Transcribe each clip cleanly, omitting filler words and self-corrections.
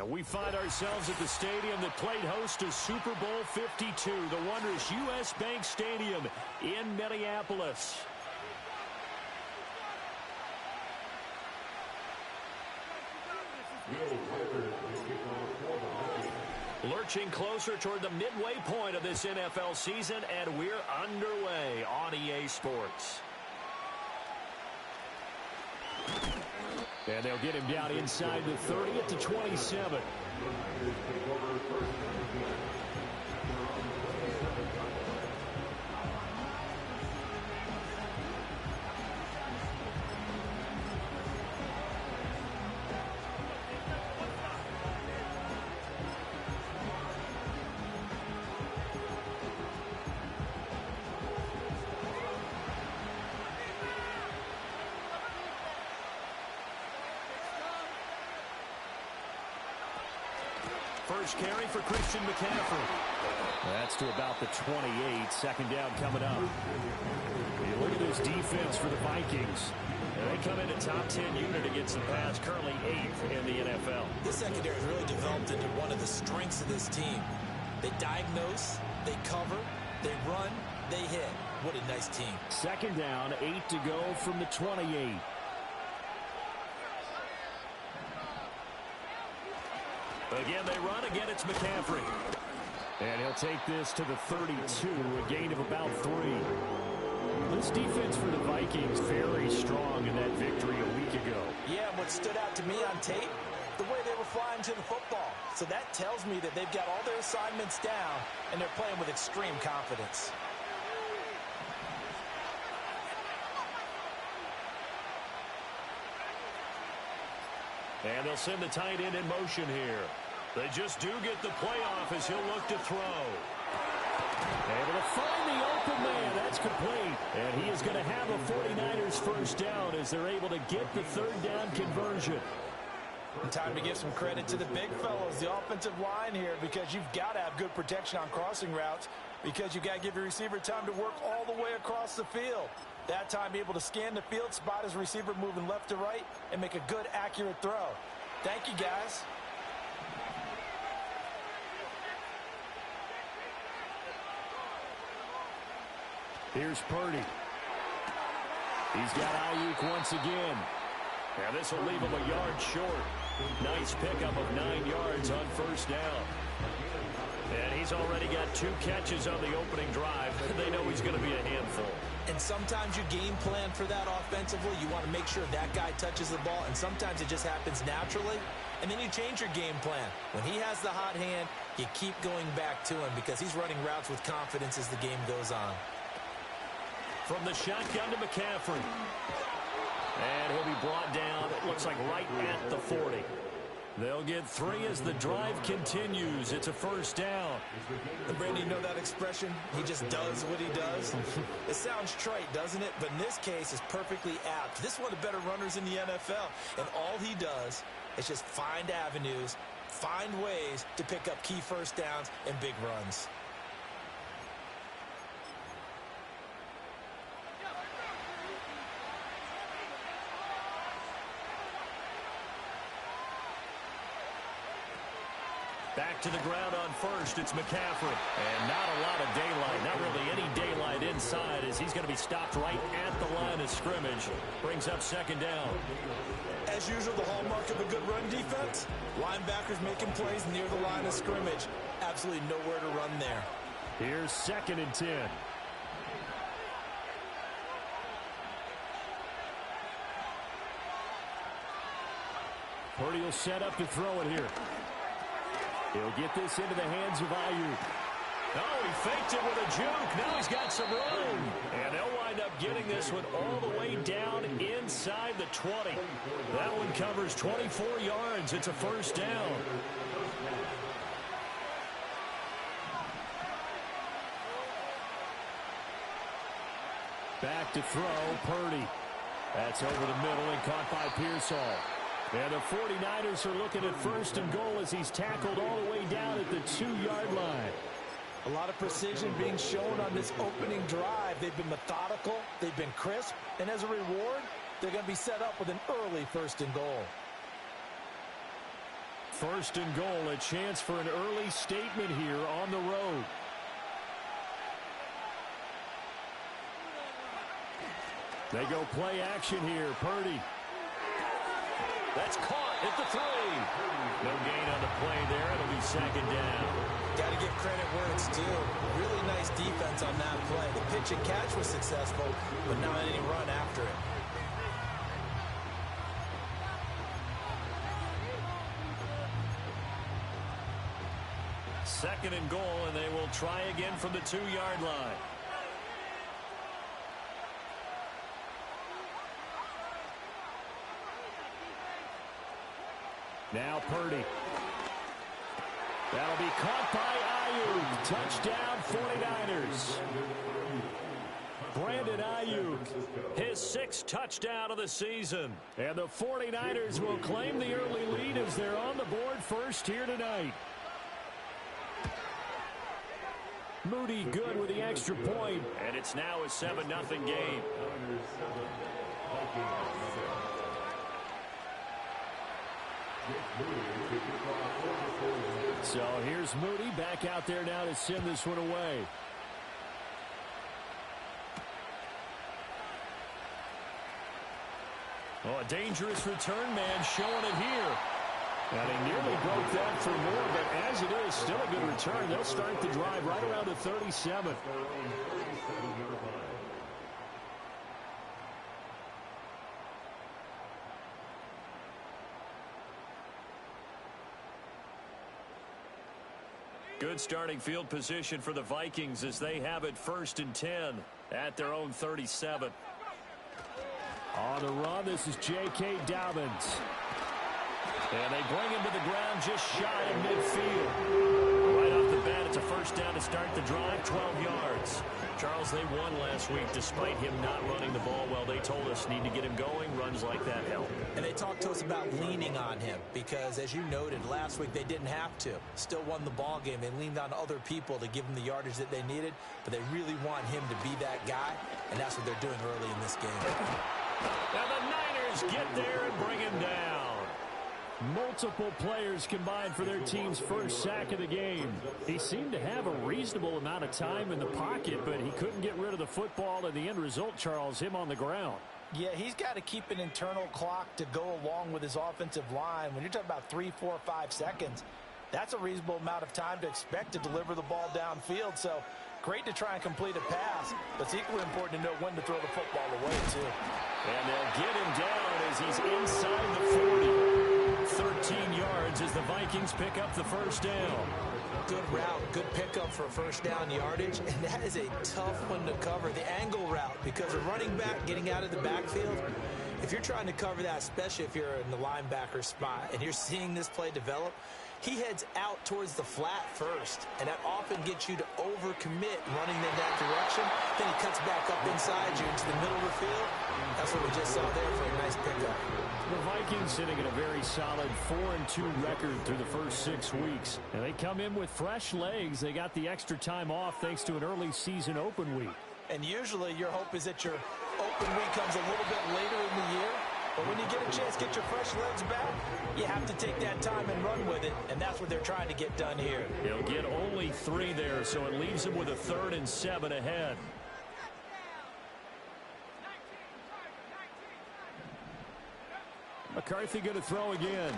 And we find ourselves at the stadium that played host to Super Bowl 52, the wondrous U.S. Bank Stadium in Minneapolis. Lurching closer toward the midway point of this NFL season, and we're underway on EA Sports. And they'll get him down inside the 30 at the 27. First carry for Christian McCaffrey. That's to about the 28. Second down coming up. You look at this defense for the Vikings. They come in a top 10 unit against the pass, currently 8th in the NFL. This secondary has really developed into one of the strengths of this team. They diagnose, they cover, they run, they hit. What a nice team. Second down, 8 to go from the 28. Again, they run. Again, it's McCaffrey. And he'll take this to the 32, a gain of about 3. This defense for the Vikings very strong in that victory a week ago. Yeah, and what stood out to me on tape, the way they were flying to the football. So that tells me that they've got all their assignments down, and they're playing with extreme confidence. And they'll send the tight end in motion here. They just do get the playoff as he'll look to throw. Able to find the open man. That's complete. And he is going to have a 49ers first down as they're able to get the third down conversion. And time to give some credit to the big fellows, the offensive line here, because you've got to have good protection on crossing routes, because you've got to give your receiver time to work all the way across the field. That time, be able to scan the field, spot his receiver moving left to right, and make a good, accurate throw. Thank you, guys. Here's Purdy. He's got Ayuk once again. Now this will leave him a yard short. Nice pickup of 9 yards on first down. And he's already got 2 catches on the opening drive. They know he's going to be a handful. And sometimes you game plan for that offensively. You want to make sure that guy touches the ball, and sometimes it just happens naturally. And then you change your game plan. When he has the hot hand, you keep going back to him because he's running routes with confidence as the game goes on. From the shotgun to McCaffrey. And he'll be brought down, it looks like right at the 40. They'll get 3 as the drive continues. It's a first down. And Brandon, you know that expression? He just does what he does. It sounds trite, doesn't it? But in this case, it's perfectly apt. This is one of the better runners in the NFL. And all he does is just find avenues, find ways to pick up key first downs and big runs. Back to the ground on first, it's McCaffrey. And not a lot of daylight, not really any daylight inside as he's going to be stopped right at the line of scrimmage. Brings up second down. As usual, the hallmark of a good run defense, linebackers making plays near the line of scrimmage. Absolutely nowhere to run there. Here's 2nd and 10. Purdy will set up to throw it here. He'll get this into the hands of Ayuk. Oh, he faked it with a juke. Now he's got some room. And they'll wind up getting this one all the way down inside the 20. That one covers 24 yards. It's a first down. Back to throw, Purdy. That's over the middle and caught by Pearsall. And the 49ers are looking at first and goal as he's tackled all the way down at the 2-yard line. A lot of precision being shown on this opening drive. They've been methodical, they've been crisp, and as a reward, they're going to be set up with an early 1st and goal. First and goal, a chance for an early statement here on the road. They go play action here. Purdy. That's caught at the 3. No gain on the play there. It'll be second down. Got to give credit where it's due. Really nice defense on that play. The pitch and catch was successful, but not any run after it. Second and goal, and they will try again from the 2-yard line. Now Purdy. That'll be caught by Ayuk. Touchdown 49ers. Brandon Ayuk, his 6th touchdown of the season. And the 49ers will claim the early lead as they're on the board first here tonight. Moody good with the extra point. And it's now a 7-0 game. So here's Moody back out there now to send this one away. Oh, a dangerous return man showing it here. And he nearly broke that for more, but as it is, still a good return. They'll start the drive right around the 37. Good starting field position for the Vikings as they have it 1st and 10 at their own 37. On the run, this is J.K. Dobbins. And they bring him to the ground just shy of midfield. Right off the bat, it's a first down to start the drive, 12 yards. Charles, they won last week despite him not running the ball well. They told us need to get him going. Runs like that help. And they talked to us about leaning on him because, as you noted, last week they didn't have to. Still won the ball game. They leaned on other people to give them the yardage that they needed, but they really want him to be that guy, and that's what they're doing early in this game. Now the Niners get there and bring him down. Multiple players combined for their team's first sack of the game. He seemed to have a reasonable amount of time in the pocket, but he couldn't get rid of the football, and the end result, Charles, him on the ground. Yeah, he's got to keep an internal clock to go along with his offensive line. When you're talking about 3, 4, 5 seconds, that's a reasonable amount of time to expect to deliver the ball downfield. So great to try and complete a pass, but it's equally important to know when to throw the football away, too. And they'll get him down as he's inside the 40. 13 yards as the Vikings pick up the first down. Good route, good pickup for first down yardage, and that is a tough one to cover, the angle route, because a running back getting out of the backfield, if you're trying to cover that, especially if you're in the linebacker spot and you're seeing this play develop, he heads out towards the flat first, and that often gets you to overcommit running in that direction. Then he cuts back up inside you into the middle of the field. That's what we just saw there for a nice pickup. The Vikings sitting at a very solid 4-2 record through the first 6 weeks. And they come in with fresh legs. They got the extra time off thanks to an early season open week. And usually your hope is that your open week comes a little bit later in the year. But when you get a chance to get your fresh legs back, you have to take that time and run with it. And that's what they're trying to get done here. He'll get only 3 there, so it leaves him with a 3rd and 7 ahead. McCarthy going to throw again.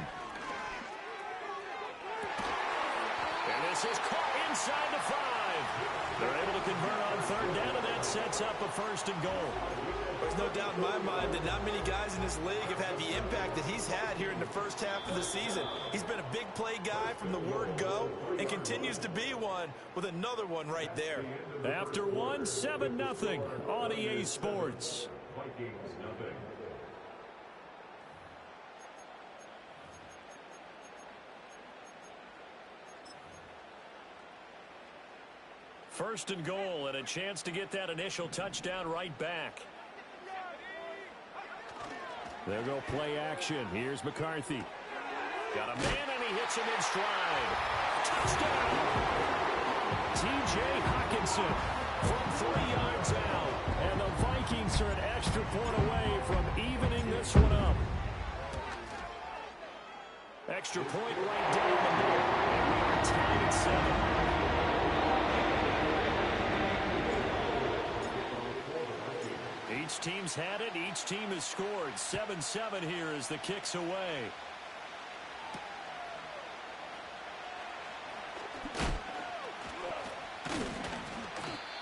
And this is caught inside the 5. They're able to convert on 3rd down, and that sets up a 1st and goal. There's no doubt in my mind that not many guys in this league have had the impact that he's had here in the first half of the season. He's been a big play guy from the word go and continues to be one with another one right there. After one, 7-0 on EA Sports. First and goal, and a chance to get that initial touchdown right back. They'll go play action. Here's McCarthy. Got a man, and he hits him in stride. Touchdown! T.J. Hockenson from 3 yards out. And the Vikings are an extra point away from evening this one up. Extra point right down the middle. And we are tied at 7. Each team's had it. Each team has scored. 7-7 here as the kick's away.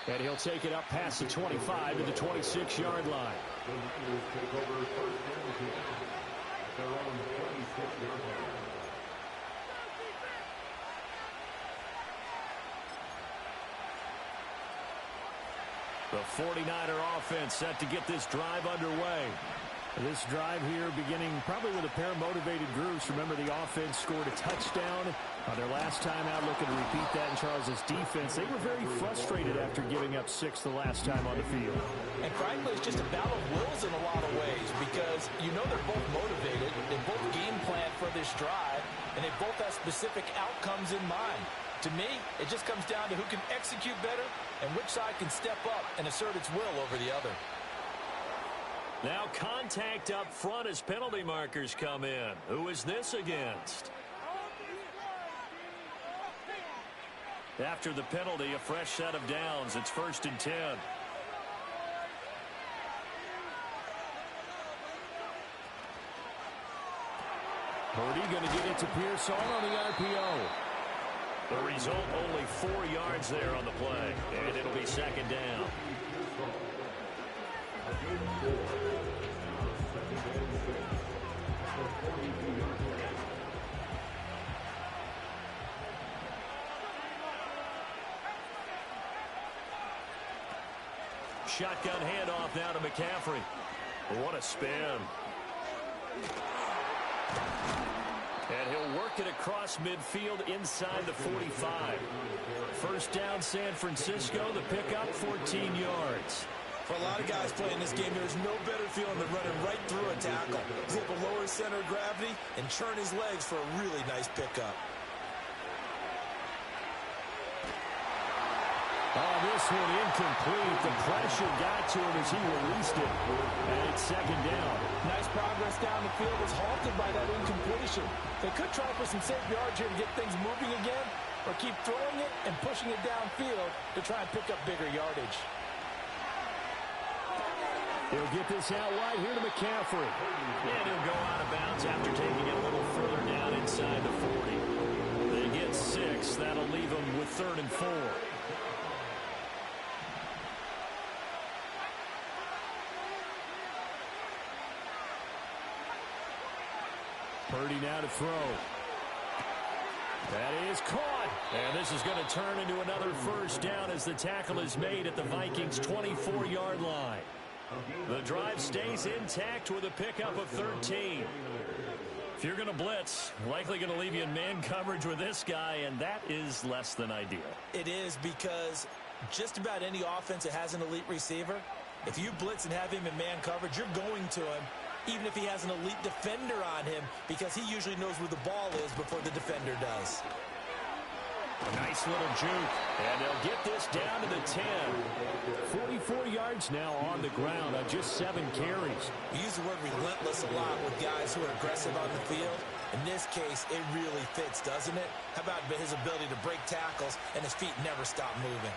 And he'll take it up past the 25 to the 26-yard line. The 49er offense set to get this drive underway. This drive here beginning probably with a pair of motivated groups. Remember, the offense scored a touchdown on their last time out, looking to repeat that in Charles's defense. They were very frustrated after giving up 6 the last time on the field. And frankly, it's just a battle of wills in a lot of ways because you know they're both motivated. They both game plan for this drive, and they both have specific outcomes in mind. To me, it just comes down to who can execute better and which side can step up and assert its will over the other. Now contact up front as penalty markers come in. Who is this against? After the penalty, a fresh set of downs. It's 1st and 10. Purdy going to get it to Pearson on the RPO. The result, only 4 yards there on the play. And it'll be 2nd down. Shotgun handoff now to McCaffrey. What a spin. And he'll work it across midfield inside the 45. 1st down, San Francisco. The pickup, 14 yards. For a lot of guys playing this game, there's no better feeling than running right through a tackle. He's able to lower his center of gravity and churn his legs for a really nice pickup. Oh, this one incomplete. The pressure got to him as he released it. And it's 2nd down. Nice progress down the field was halted by that incompletion. They could try for some safe yards here to get things moving again, or keep throwing it and pushing it downfield to try and pick up bigger yardage. He'll get this out wide here to McCaffrey. And he'll go out of bounds after taking it a little further down inside the 40. They get 6. That'll leave them with 3rd and 4. Purdy now to throw. That is caught. And this is going to turn into another 1st down as the tackle is made at the Vikings' 24-yard line. The drive stays intact with a pickup of 13. If you're going to blitz, likely going to leave you in man coverage with this guy, and that is less than ideal. It is, because just about any offense that has an elite receiver, if you blitz and have him in man coverage, you're going to him, even if he has an elite defender on him, because he usually knows where the ball is before the defender does. A nice little juke, and they'll get this down to the 10. 44 yards now on the ground on just 7 carries. We use the word relentless a lot with guys who are aggressive on the field. In this case, it really fits, doesn't it? How about his ability to break tackles and his feet never stop moving?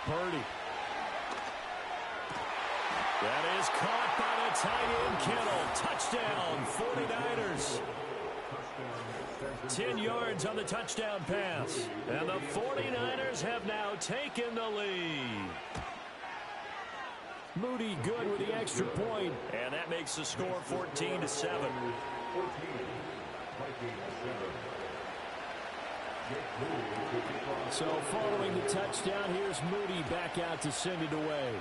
Purdy. That is caught by the tight end, Kittle. Touchdown, 49ers. 10 yards on the touchdown pass. And the 49ers have now taken the lead. Moody good with the extra point. And that makes the score 14-7. So following the touchdown, here's Moody back out to send it away.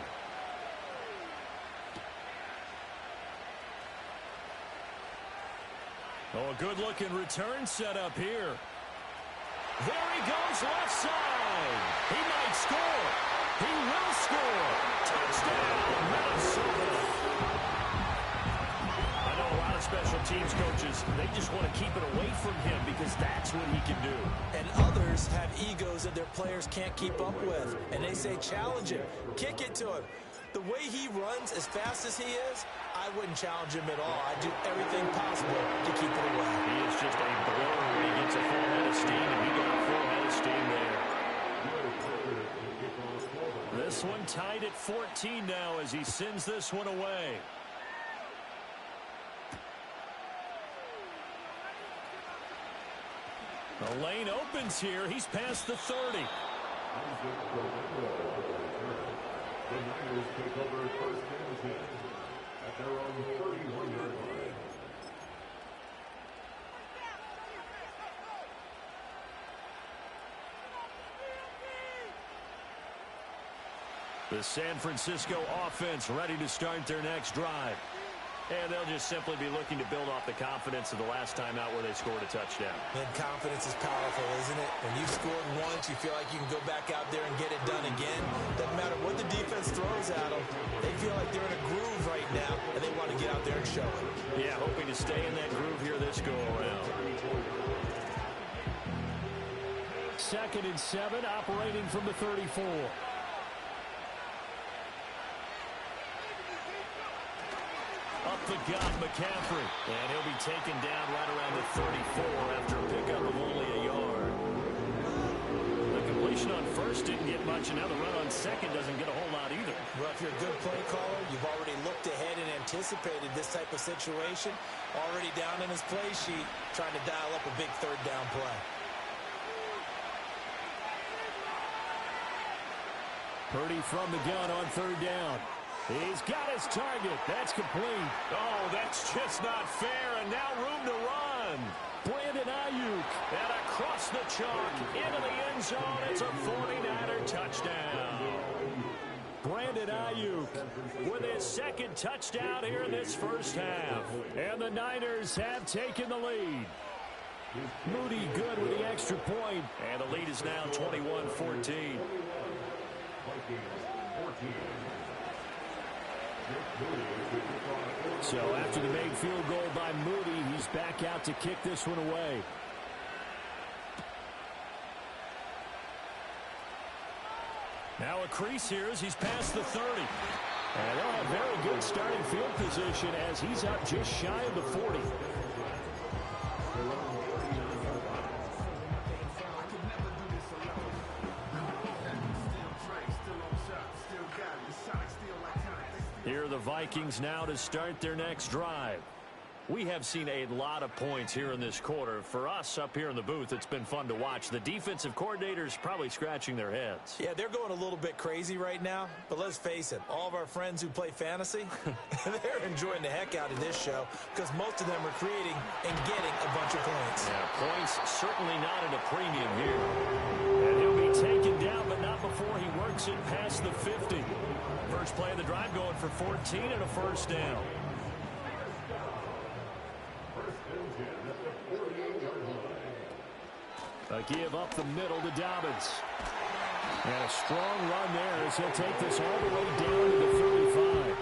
Oh, a good-looking return set up here. There he goes, left side. He might score. He will score. Touchdown, Minnesota. I know a lot of special teams coaches, they just want to keep it away from him because that's what he can do. And others have egos that their players can't keep up with. And they say, challenge him. Kick it to him. The way he runs as fast as he is, I wouldn't challenge him at all. I'd do everything possible to keep it away. He is just a blur when he gets a full head of steam, and he got a full head of steam there. This one tied at 14 now as he sends this one away. The lane opens here. He's past the 30. The San Francisco offense ready to start their next drive. And they'll just simply be looking to build off the confidence of the last time out where they scored a touchdown. And confidence is powerful, isn't it? When you've scored once, you feel like you can go back out there and get it done again. Doesn't matter what the defense throws at them. They feel like they're in a groove right now, and they want to get out there and show it. Yeah, hoping to stay in that groove here this go-around. 2nd and 7, operating from the 34. Up the gut, McCaffrey. And he'll be taken down right around the 34 after a pickup of only a yard. The completion on first didn't get much, and now the run on second doesn't get a whole lot either. Well, if you're a good play caller, you've already looked ahead and anticipated this type of situation. Already down in his play sheet, trying to dial up a big third down play. Purdy from the gun on 3rd down. He's got his target. That's complete. Oh, that's just not fair. And now room to run. Brandon Ayuk. And across the chalk into the end zone. It's a 49er touchdown. Brandon Ayuk with his 2nd touchdown here in this first half. And the Niners have taken the lead. Moody good with the extra point. And the lead is now 21-14. So after the made field goal by Moody, he's back out to kick this one away. Now a crease here as he's past the 30. And they'll have very good starting field position as he's up just shy of the 40. Here are the Vikings now to start their next drive. We have seen a lot of points here in this quarter. For us up here in the booth, it's been fun to watch. The defensive coordinators probably scratching their heads. Yeah, they're going a little bit crazy right now. But let's face it, all of our friends who play fantasy, they're enjoying the heck out of this show because most of them are creating and getting a bunch of points. Yeah, points certainly not at a premium here. And he'll be taken down, but not before he works it past the 50. First play of the drive going for 14 and a first down. A give up the middle to Dobbins. And a strong run there as he'll take this all the way down to the 35.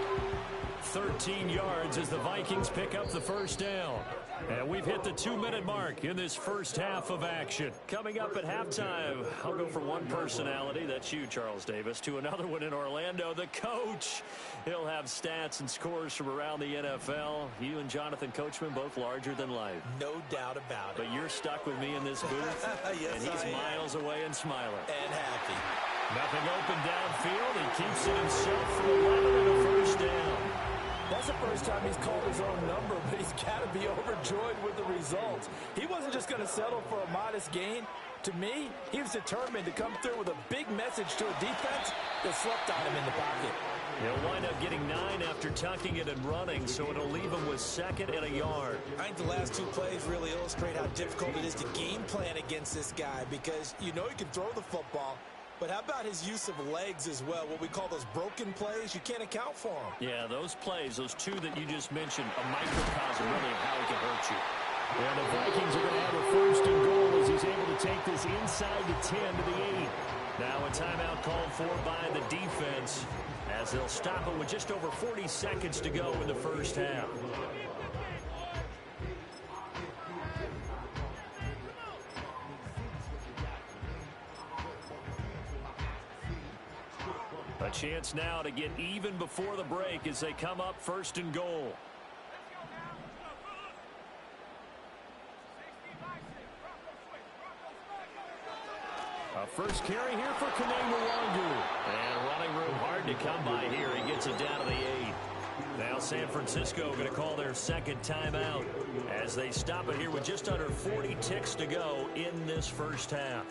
13 yards as the Vikings pick up the first down. And we've hit the 2-minute mark in this first half of action. Coming up at halftime, I'll go from one personality, that's you, Charles Davis, to another one in Orlando, the coach. He'll have stats and scores from around the NFL. You and Jonathan Coachman both larger than life. No doubt about it. But you're stuck with me in this booth, yes, and he's miles away and smiling. And happy. Nothing open downfield. He keeps it himself for 11 and a first down. That's the first time he's called his own number, but he's got to be overjoyed with the results. He wasn't just going to settle for a modest gain. To me, he was determined to come through with a big message to a defense that slept on him in the pocket. He'll wind up getting 9 after tucking it and running, so it'll leave him with 2nd and a yard. I think the last 2 plays really illustrate how difficult it is to game plan against this guy because you know he can throw the football. But how about his use of legs as well? What we call those broken plays, you can't account for them. Yeah, those plays, those 2 that you just mentioned, a microcosm really of how he can hurt you. Yeah, the Vikings are going to have a 1st and goal as he's able to take this inside the 10 to the 8. Now a timeout called for by the defense as they'll stop it with just over 40 seconds to go in the first half. A A chance now to get even before the break as they come up 1st and goal. A first carry here for Kanemawangu. And running room hard to come by here. He gets it down to the 8. Now San Francisco going to call their 2nd timeout as they stop it here with just under 40 ticks to go in this first half.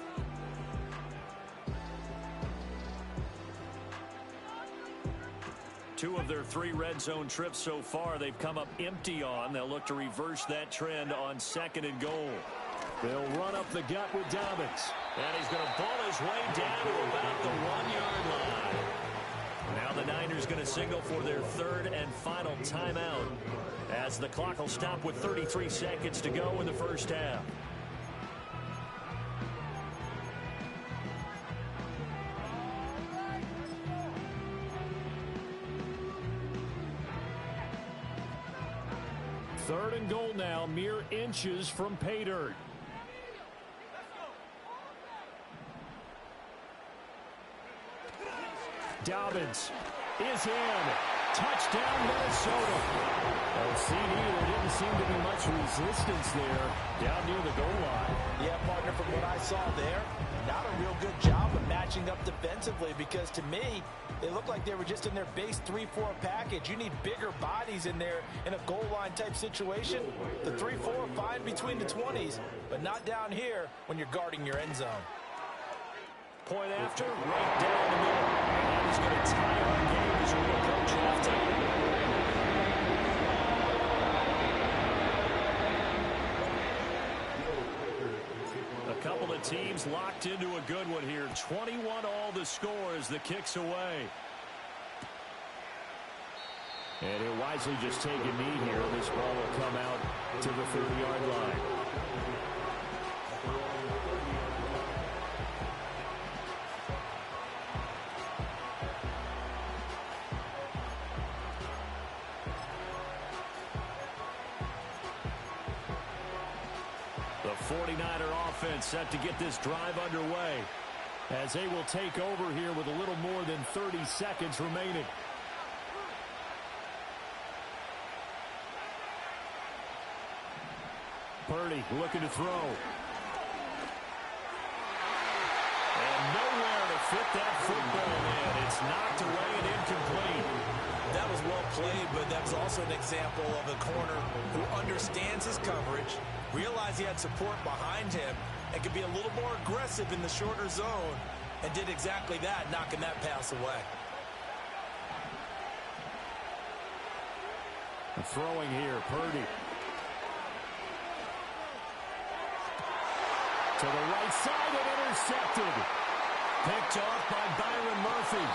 Two of their 3 red zone trips so far they've come up empty on. They'll look to reverse that trend on 2nd and goal. They'll run up the gut with Dobbins. And he's going to ball his way down to about the 1-yard line. Now the Niners going to signal for their 3rd and final timeout as the clock will stop with 33 seconds to go in the first half. Third and goal now, mere inches from pay dirt. Dobbins is in. Touchdown, Minnesota. Well, CD, there didn't seem to be much resistance there down near the goal line. Yeah, partner, from what I saw there, not a real good job of matching up defensively because to me, they looked like they were just in their base 3-4 package. You need bigger bodies in there in a goal line type situation. The 3-4 fine between the 20s, but not down here when you're guarding your end zone. Point after, right down the middle. And that is going to tie our game as we approach halftime. A couple of teams locked into a good one here. 21 all the score as the kick's away. And he'll wisely just take a knee here. This ball will come out to the 30-yard line. The 49er offense set to get this drive underway as they will take over here with a little more than 30 seconds remaining. Purdy looking to throw. And nowhere to fit that football in. It's knocked away and incomplete. That was well played, but that was also an example of a corner who understands his coverage, realized he had support behind him, and could be a little more aggressive in the shorter zone, and did exactly that, knocking that pass away. Throwing here, Purdy. To the right side and intercepted. Picked off by Byron Murphy.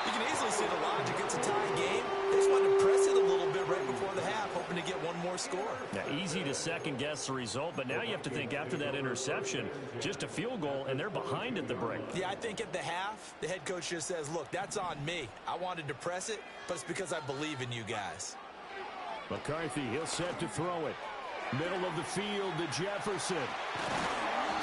You can easily see the logic. It's a tie game. They just wanted to press it a little bit right before the half, hoping to get one more score. Now, easy to second-guess the result, but now you have to think after that interception, just a field goal, and they're behind at the break. Yeah, I think at the half, the head coach just says, look, that's on me. I wanted to press it, but it's because I believe in you guys. McCarthy, he'll set to throw it. Middle of the field to Jefferson.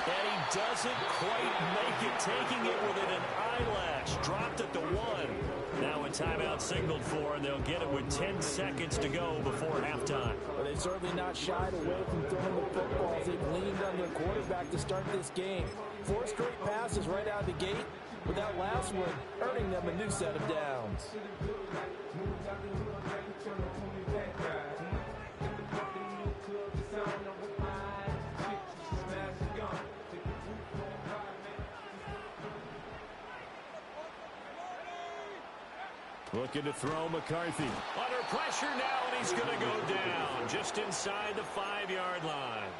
And he doesn't quite make it, taking it within an eyelash. Dropped at the 1. Now a timeout signaled for, and they'll get it with 10 seconds to go before halftime. Well, they've certainly not shied away from throwing the football as they've leaned on their quarterback to start this game. 4 straight passes right out of the gate, with that last one earning them a new set of downs. Looking to throw McCarthy. Under pressure now, and he's going to go down just inside the 5-yard line.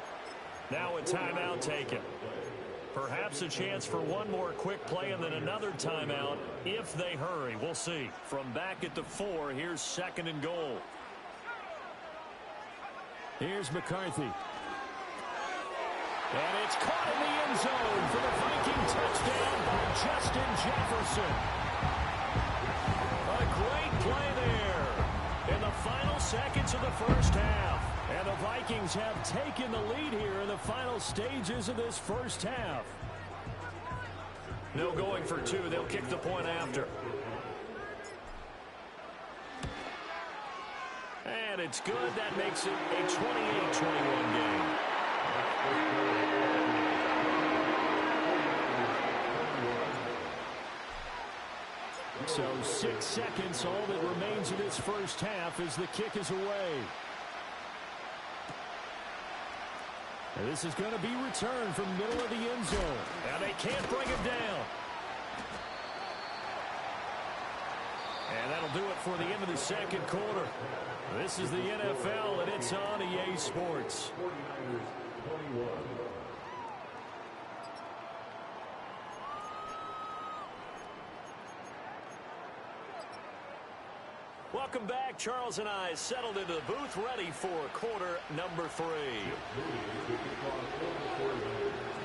Now a timeout taken. Perhaps a chance for one more quick play and then another timeout if they hurry. We'll see. From back at the 4, here's 2nd and goal. Here's McCarthy. And it's caught in the end zone for the Viking touchdown by Justin Jefferson. A great play there in the final seconds of the first half. And the Vikings have taken the lead here in the final stages of this first half. No going for 2. They'll kick the point after. it's good. That makes it a 28-21 game. So 6 seconds, all that remains in this first half as the kick is away. And this is going to be returned from the middle of the end zone. And they can't bring it down. And that'll do it for the end of the second quarter. This is the NFL, and it's on EA Sports. Welcome back. Charles and I settled into the booth, ready for quarter number 3.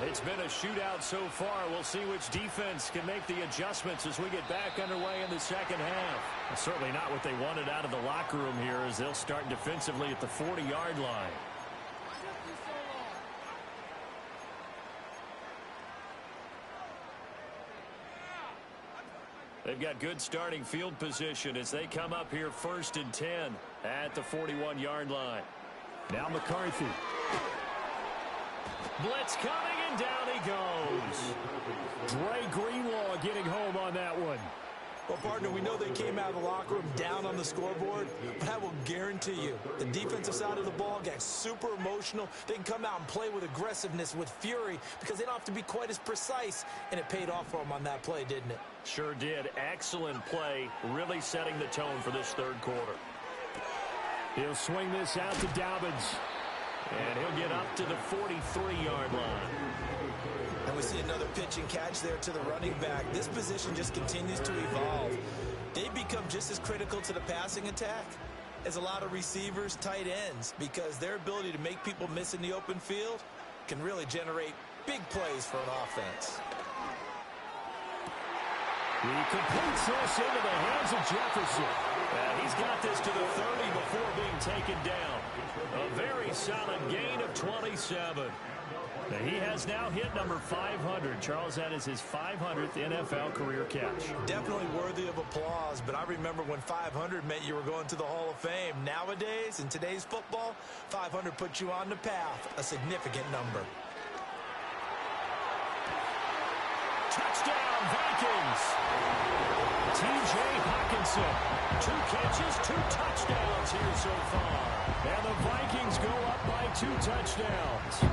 It's been a shootout so far. We'll see which defense can make the adjustments as we get back underway in the second half. Certainly not what they wanted out of the locker room here as they'll start defensively at the 40-yard line. They've got good starting field position as they come up here 1st and 10 at the 41-yard line. Now McCarthy. Blitz coming, and down he goes. Dre Greenlaw getting home on that one. Well, partner, we know they came out of the locker room down on the scoreboard, but I will guarantee you the defensive side of the ball got super emotional. They can come out and play with aggressiveness, with fury, because they don't have to be quite as precise, and it paid off for them on that play, didn't it? Sure did. Excellent play, really setting the tone for this third quarter. He'll swing this out to Dobbins, and he'll get up to the 43-yard line. And we see another pitch and catch there to the running back. This position just continues to evolve. They become just as critical to the passing attack as a lot of receivers, tight ends, because their ability to make people miss in the open field can really generate big plays for an offense. He completes this into the hands of Jefferson. And he's got this to the 30 before being taken down. A very solid gain of 27. Now he has now hit number 500. Charles, that is his 500th NFL career catch. Definitely worthy of applause, but I remember when 500 meant you were going to the Hall of Fame. Nowadays, in today's football, 500 puts you on the path, a significant number. Touchdown, Vikings! T.J. Hawkinson, 2 catches, 2 touchdowns here so far. And the Vikings go up by 2 touchdowns.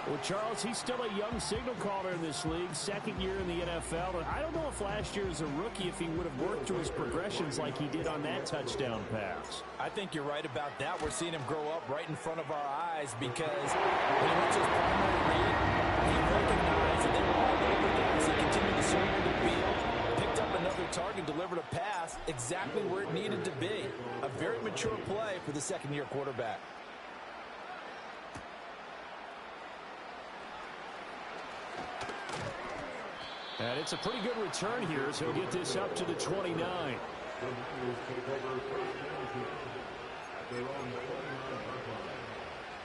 Well, Charles, he's still a young signal caller in this league, 2nd year in the NFL. And I don't know if last year as a rookie, if he would have worked through his progressions like he did on that touchdown pass. I think you're right about that. We're seeing him grow up right in front of our eyes because when he went to his primary read, he recognized that they were all over there as he continued to circle the field, picked up another target, delivered a pass exactly where it needed to be. A very mature play for the 2nd-year quarterback. And it's a pretty good return here, so he'll get this up to the 29.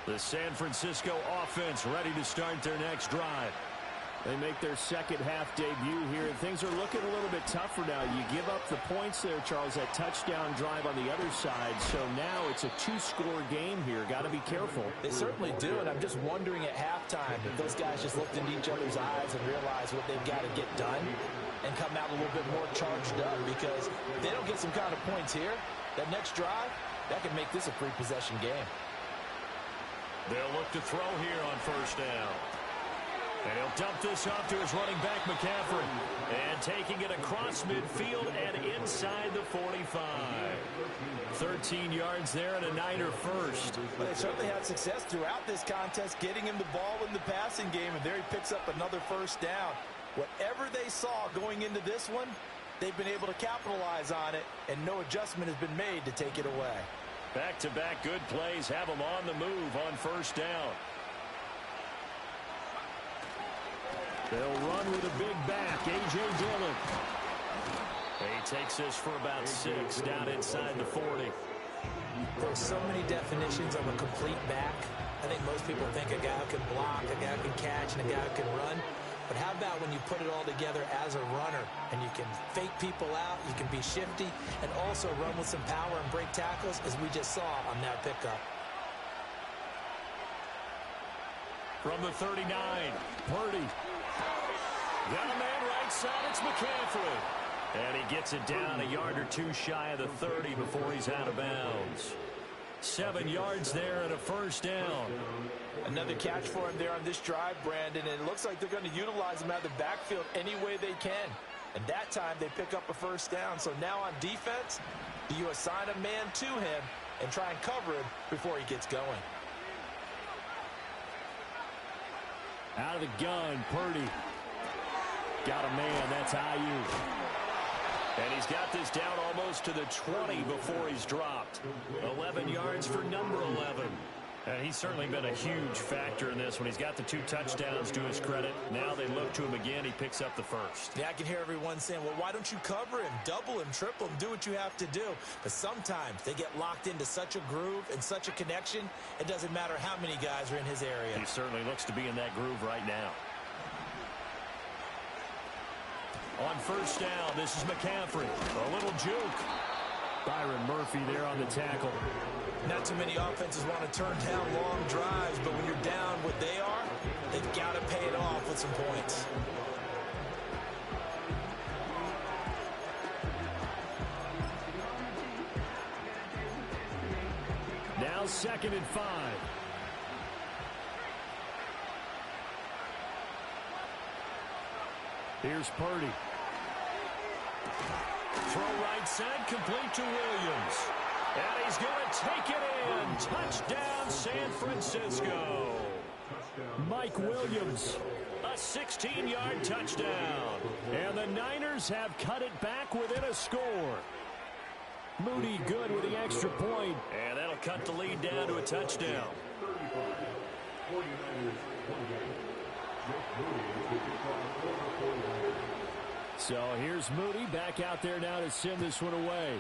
The San Francisco offense ready to start their next drive. They make their second half debut here, and things are looking a little bit tougher now. You give up the points there, Charles, that touchdown drive on the other side. So now it's a 2-score game here. Got to be careful. They certainly do, and I'm just wondering at halftime if those guys just looked into each other's eyes and realized what they've got to get done and come out a little bit more charged up, because if they don't get some kind of points here, that next drive, that can make this a free-possession game. They'll look to throw here on 1st down. And he'll dump this off to his running back, McCaffrey. And taking it across midfield and inside the 45. 13 yards there and a Niner first. But they certainly had success throughout this contest, getting him the ball in the passing game, and there he picks up another 1st down. Whatever they saw going into this one, they've been able to capitalize on it, and no adjustment has been made to take it away. Back-to-back good plays have them on the move on 1st down. They'll run with a big back, A.J. Dillon. He takes this for about 6 down inside the 40. There's so many definitions of a complete back. I think most people think a guy who can block, a guy who can catch, and a guy who can run. But how about when you put it all together as a runner and you can fake people out, you can be shifty, and also run with some power and break tackles, as we just saw on that pickup. From the 39, Purdy. Got a man right side, it's McCaffrey. And he gets it down a yard or two shy of the 30 before he's out of bounds. 7 yards there and a first down. Another catch for him there on this drive, Brandon, and it looks like they're going to utilize him out of the backfield any way they can. And that time they pick up a first down. So now on defense, do you assign a man to him and try and cover him before he gets going? Out of the gun, Purdy. Got a man, that's Ayuk. And he's got this down almost to the 20 before he's dropped. 11 yards for number 11. And he's certainly been a huge factor in this when he's got the 2 touchdowns to his credit. Now they look to him again. He picks up the first. Yeah, I can hear everyone saying, well, why don't you cover him, double him, triple him, do what you have to do. But sometimes they get locked into such a groove and such a connection, it doesn't matter how many guys are in his area. He certainly looks to be in that groove right now. On first down, this is McCaffrey. A little juke. Byron Murphy there on the tackle. Not too many offenses want to turn down long drives, but when you're down what they are, they've got to pay it off with some points. Now 2nd and 5. Here's Purdy. Throw right side, complete to Williams. And he's going to take it in. Touchdown, San Francisco. Mike Williams, a 16-yard touchdown. And the Niners have cut it back within a score. Moody good with the extra point. And that'll cut the lead down to a touchdown. So here's Moody back out there now to send this one away.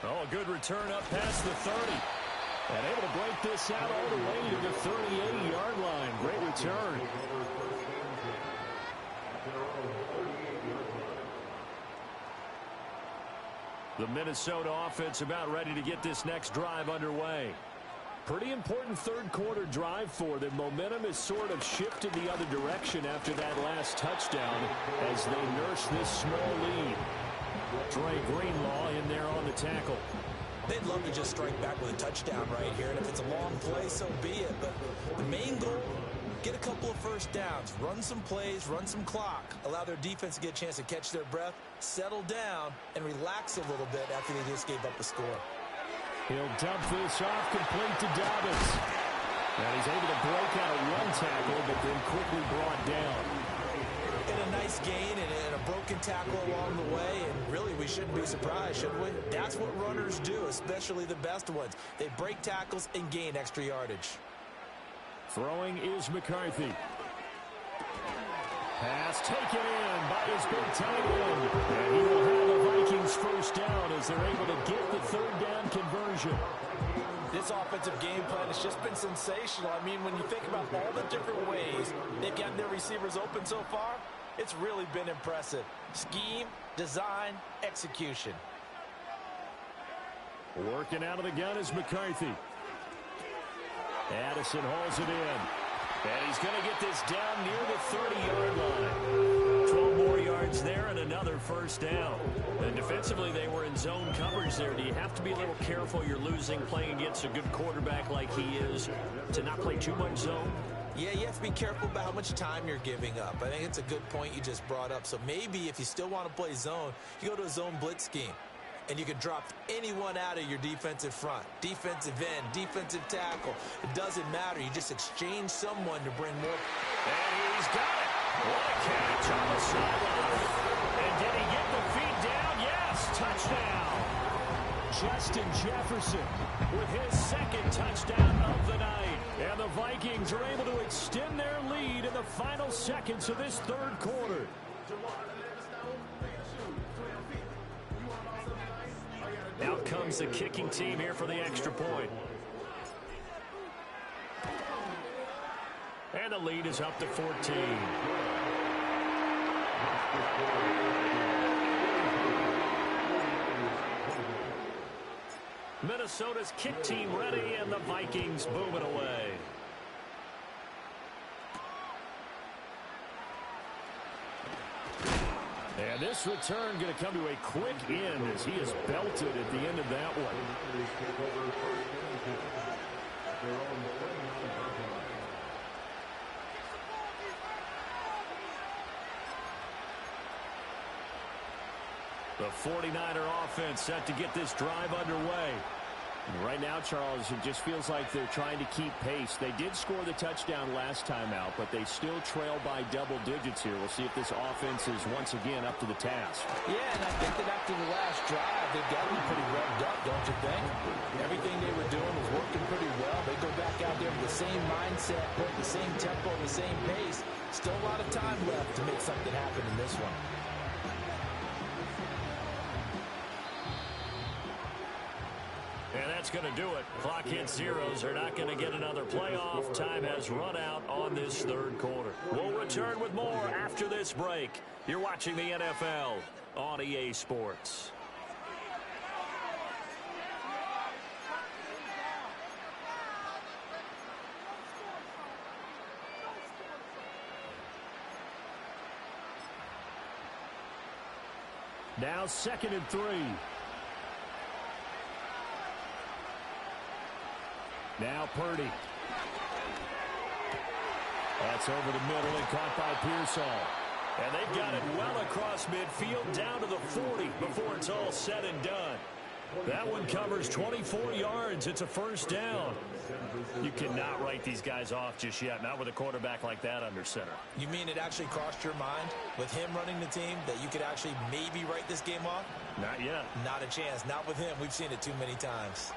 Oh, a good return up past the 30. And able to break this out all the way to the 38-yard line. Great return. The Minnesota offense about ready to get this next drive underway. Pretty important third quarter drive for them. Momentum has sort of shifted the other direction after that last touchdown as they nurse this small lead. Dre Greenlaw in there on the tackle. They'd love to just strike back with a touchdown right here, and if it's a long play, so be it. But the main goal, get a couple of first downs, run some plays, run some clock, allow their defense to get a chance to catch their breath, settle down, and relax a little bit after they just gave up a score. He'll dump this off complete to Dobbins. And he's able to break out of one tackle, but then quickly brought down. And a nice gain and a broken tackle along the way, and really we shouldn't be surprised, should we? That's what runners do, especially the best ones. They break tackles and gain extra yardage. Throwing is McCarthy. Pass taken in by his big tight end. And he will have the Vikings first down as they're able to get the third down conversion. This offensive game plan has just been sensational. I mean, when you think about all the different ways they've gotten their receivers open so far, it's really been impressive. Scheme, design, execution. Working out of the gun is McCarthy. Addison hauls it in. And he's going to get this down near the 30-yard line. 12 more yards there and another first down. And defensively, they were in zone coverage there. Do you have to be a little careful you're losing playing against a good quarterback like he is to not play too much zone? Yeah, you have to be careful about how much time you're giving up. I think it's a good point you just brought up. So maybe if you still want to play zone, you go to a zone blitz scheme. And you can drop anyone out of your defensive front. Defensive end, defensive tackle. It doesn't matter. You just exchange someone to bring more. And he's got it. What a catch on the sideline. And did he get the feet down? Yes, touchdown. Justin Jefferson with his second touchdown of the night. And the Vikings are able to extend their lead in the final seconds of this third quarter. Out comes the kicking team here for the extra point. lead is up to 14. Minnesota's kick team ready, and the Vikings boom it away. And this return going to come to a quick end as he is belted at the end of that one. The 49er offense set to get this drive underway. And right now, Charles, it just feels like they're trying to keep pace. They did score the touchdown last time out, but they still trail by double digits here. We'll see if this offense is once again up to the task. Yeah, and I think that after the last drive, they've got to be pretty revved up, don't you think? Everything they were doing was working pretty well. They go back out there with the same mindset, put the same tempo, the same pace. Still a lot of time left to make something happen in this one. And that's going to do it. Clock hits zeros. They're not going to get another playoff. Time has run out on this third quarter. We'll return with more after this break. You're watching the NFL on EA Sports. Now 2nd and 3. Now Purdy. That's over the middle and caught by Pearsall. And they've got it well across midfield down to the 40 before it's all said and done. That one covers 24 yards. It's a first down. You cannot write these guys off just yet, not with a quarterback like that under center. You mean it actually crossed your mind with him running the team that you could actually maybe write this game off? Not yet. Not a chance. Not with him. We've seen it too many times.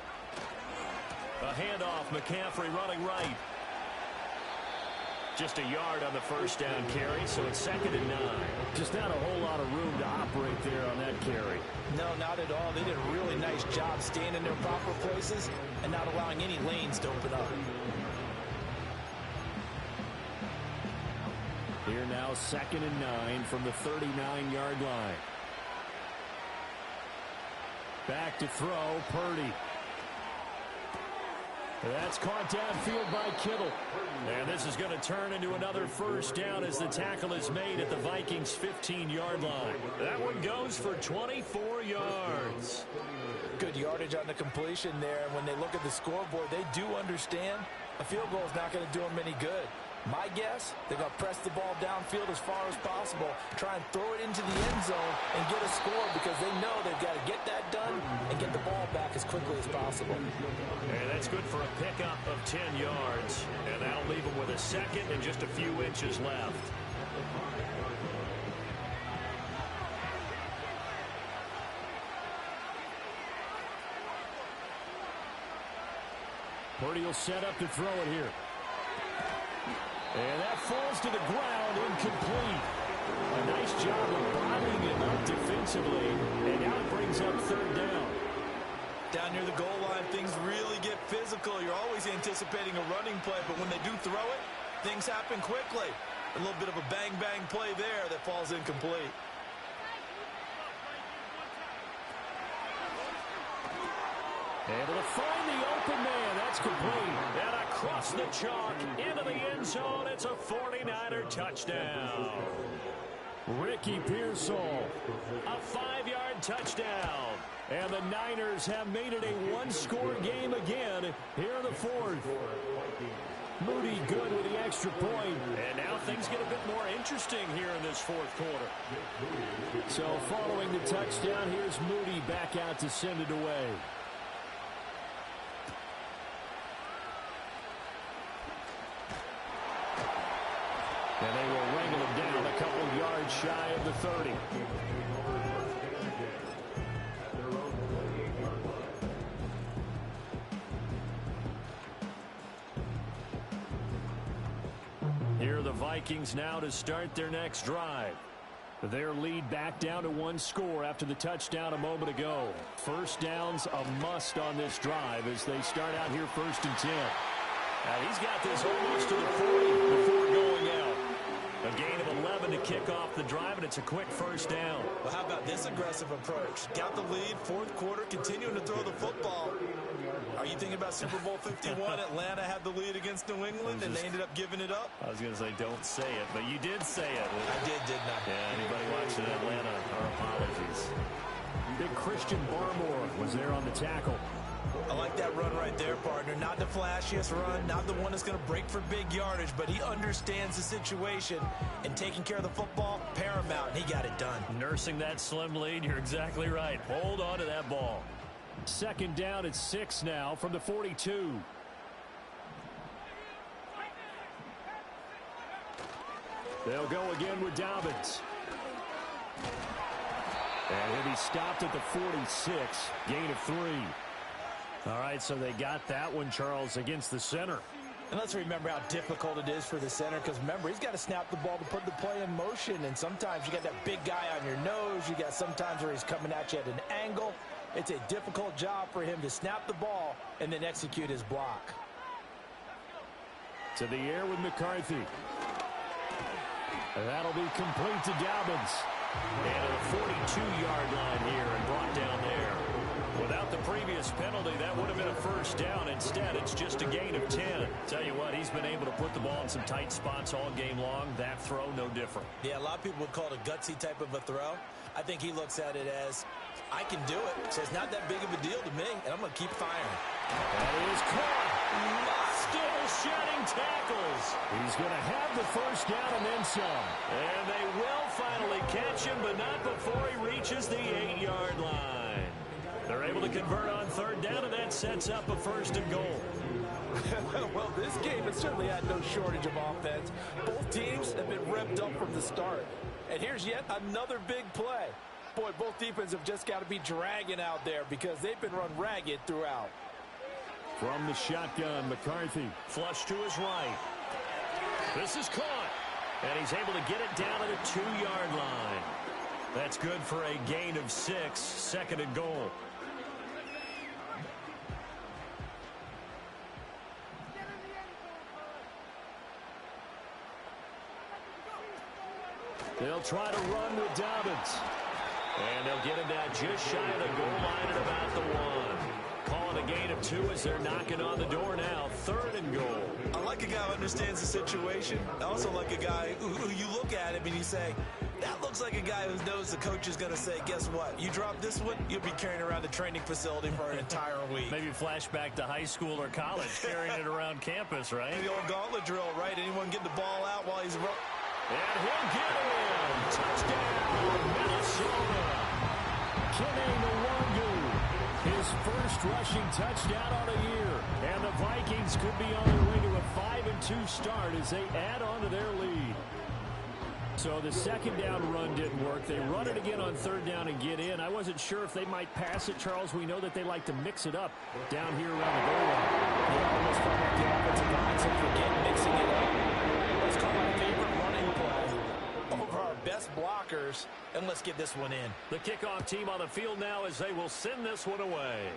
A handoff, McCaffrey running right. Just a yard on the first down carry, so it's 2nd and 9. Just not a whole lot of room to operate there on that carry. No, not at all. They did a really nice job staying in their proper places and not allowing any lanes to open up. Here now 2nd and 9 from the 39-yard line. Back to throw, Purdy. That's caught downfield by Kittle. And this is going to turn into another first down as the tackle is made at the Vikings' 15-yard line. That one goes for 24 yards. Good yardage on the completion there. And when they look at the scoreboard, they do understand a field goal is not going to do them any good. My guess, they're going to press the ball downfield as far as possible, try and throw it into the end zone and get a score because they know they've got to get that done and get the ball back as quickly as possible. And that's good for a pickup of 10 yards. And that'll leave them with a second and just a few inches left. Purdy will set up to throw it here. And that falls to the ground, incomplete. A nice job of bottling him up defensively, and now it brings up 3rd down. Down near the goal line, things really get physical. You're always anticipating a running play, but when they do throw it, things happen quickly. A little bit of a bang-bang play there that falls incomplete. Able to find the open man. That's complete. And across the chalk into the end zone. It's a 49er touchdown. Ricky Pearsall, a 5-yard touchdown. And the Niners have made it a one-score game again here in the 4th. Moody good with the extra point. And now things get a bit more interesting here in this 4th quarter. So following the touchdown, here's Moody back out to send it away. And they will wrangle him down a couple yards shy of the 30. Here are the Vikings now to start their next drive. Their lead back down to 1 score after the touchdown a moment ago. First down's a must on this drive as they start out here 1st and 10. Now he's got this almost to the 40 before going kick off the drive, and it's a quick first down. Well, how about this aggressive approach? Got the lead, fourth quarter, continuing to throw the football. Are you thinking about Super Bowl 51? Atlanta had the lead against New England, and they ended up giving it up? I was going to say don't say it, but you did say it. I did, didn't I? Yeah, anybody watching Atlanta, our apologies. Big Christian Barmore was there on the tackle. I like that run right there, partner. Not the flashiest run, not the one that's going to break for big yardage, but he understands the situation, and taking care of the football, paramount, and he got it done. Nursing that slim lead, you're exactly right. Hold on to that ball. Second down at 6 now from the 42. They'll go again with Dobbins. And he'll be stopped at the 46. Gain of 3. All right, so they got that one, Charles, against the center. And let's remember how difficult it is for the center, because remember, he's got to snap the ball to put the play in motion, and sometimes you got that big guy on your nose. You got sometimes where he's coming at you at an angle. It's a difficult job for him to snap the ball and then execute his block. To the air with McCarthy. That'll be complete to Dobbins. And at the 42-yard line here and brought down there. Without the previous penalty, that would have been a first down. Instead, it's just a gain of 10. Tell you what, he's been able to put the ball in some tight spots all game long. That throw, no different. Yeah, a lot of people would call it a gutsy type of a throw. I think he looks at it as, I can do it, so it's not that big of a deal to me, and I'm going to keep firing. That is caught. Still shedding tackles. He's going to have the first down and then some. And they will finally catch him, but not before he reaches the 8-yard line. They're able to convert on third down, and that sets up a first and goal. Well, this game has certainly had no shortage of offense. Both teams have been revved up from the start. And here's yet another big play. Boy, both defenses have just got to be dragging out there because they've been run ragged throughout. From the shotgun, McCarthy. Flush to his right. This is caught. And he's able to get it down to the 2-yard line. That's good for a gain of 6, second and goal. They'll try to run with Dobbins. And they'll get him down just shy of the goal line at about the 1. Calling a gain of 2 as they're knocking on the door now. Third and goal. I like a guy who understands the situation. I also like a guy who you look at him and you say, that looks like a guy who knows the coach is going to say, guess what? You drop this one, you'll be carrying around the training facility for an entire week. Maybe flashback to high school or college, carrying it around campus, right? The old gauntlet drill, right? Anyone get the ball out while he's... And he'll get in. Touchdown, Minnesota. Kene Nwangu. His first rushing touchdown on the year. And the Vikings could be on their way to a 5-2 start as they add on to their lead. So the second down run didn't work. They run it again on third down and get in. I wasn't sure if they might pass it, Charles. We know that they like to mix it up down here around the goal line. Yeah, I almost felt like the offensive line said, forget mixing it up. Let's call my favorite running play over our best blockers, and let's get this one in. The kickoff team on the field now as they will send this one away.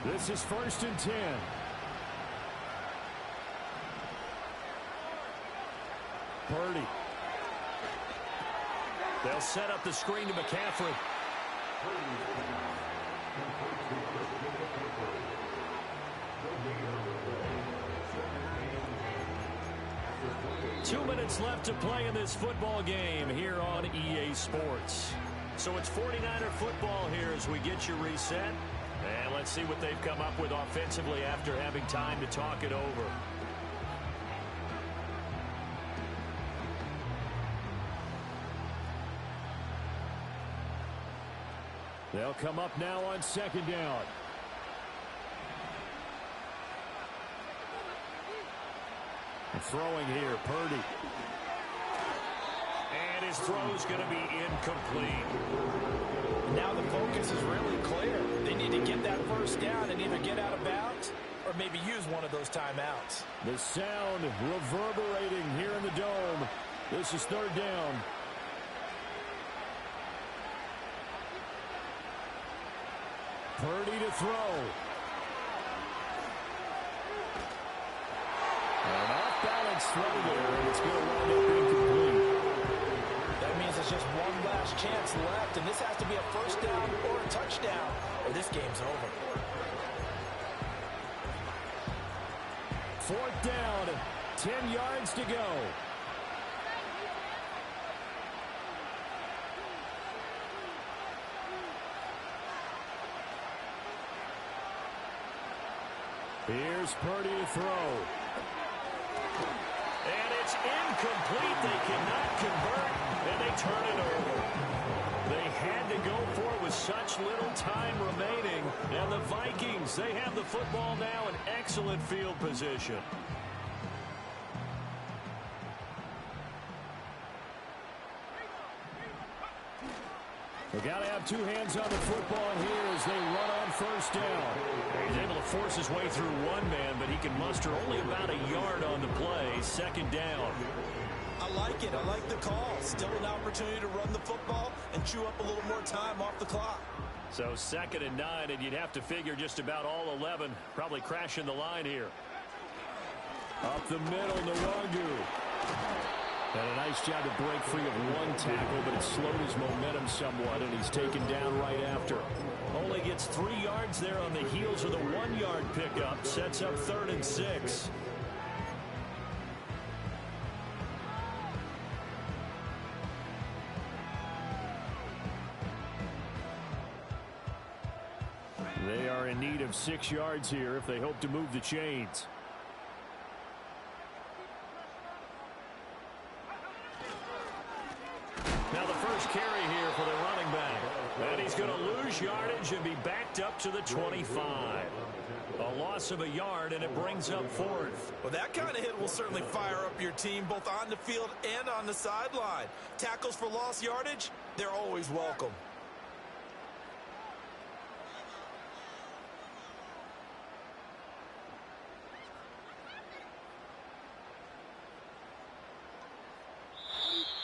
This is 1st and 10. Purdy. They'll set up the screen to McCaffrey. Two minutes left to play in this football game here on EA Sports. So it's 49er football here as we get you reset. And let's see what they've come up with offensively after having time to talk it over. They'll come up now on second down. Throwing here, Purdy. And his throw's going to be incomplete. Now the focus is really clear. They need to get that first down and either get out of bounds or maybe use one of those timeouts. The sound reverberating here in the dome. This is third down. Purdy to throw. An off-balance throw there, and it's going to wind up incomplete. That means it's just one last chance left, and this has to be a first down or a touchdown, or this game's over. Fourth down, 10 yards to go. Here's Purdy to throw. And it's incomplete. They cannot convert, and they turn it over. They had to go for it with such little time remaining. And the Vikings, they have the football now in excellent field position. They got to have two hands on the football here as they run on first down. He's able to force his way through one man, but he can muster only about a yard on the play. Second down. I like it. I like the call. Still an opportunity to run the football and chew up a little more time off the clock. So 2nd and 9, and you'd have to figure just about all 11 probably crashing the line here. Up the middle, Nwangu. And a nice job to break free of one tackle, but it slowed his momentum somewhat, and he's taken down right after. Only gets 3 yards there on the heels of the 1-yard pickup. Sets up 3rd and 6. They are in need of 6 yards here if they hope to move the chains. Now the first carry here for the running back. And he's going to lose yardage and be backed up to the 25. A loss of a yard, and it brings up 4th. Well, that kind of hit will certainly fire up your team both on the field and on the sideline. Tackles for lost yardage, they're always welcome.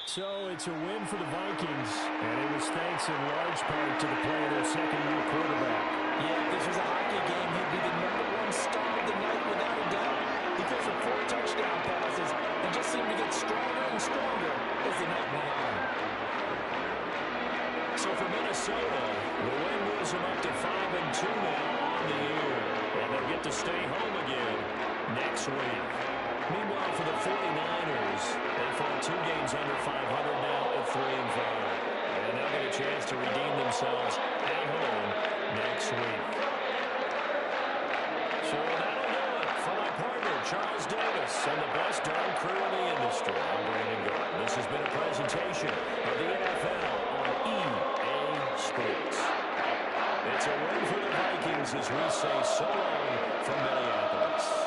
So it's a win for the Vikings, and it was thanks in large part to the play of their second-year quarterback. Yeah, if this was a hockey game, he'd be the #1 star of the night without a doubt. He threw for 4 touchdown passes and just seemed to get stronger and stronger as the night went on. So for Minnesota, the win moves them up to 5-2 now on the year, and they'll get to stay home again next week. Meanwhile, for the 49ers, they fall 2 games under 500 now at 3-5. And they'll get a chance to redeem themselves at home next week. So that'll do it for my partner, Charles Davis, and the best darn crew in the industry. I'm Brandon Gordon. This has been a presentation of the NFL on EA Sports. It's a win for the Vikings as we say so long from Minneapolis.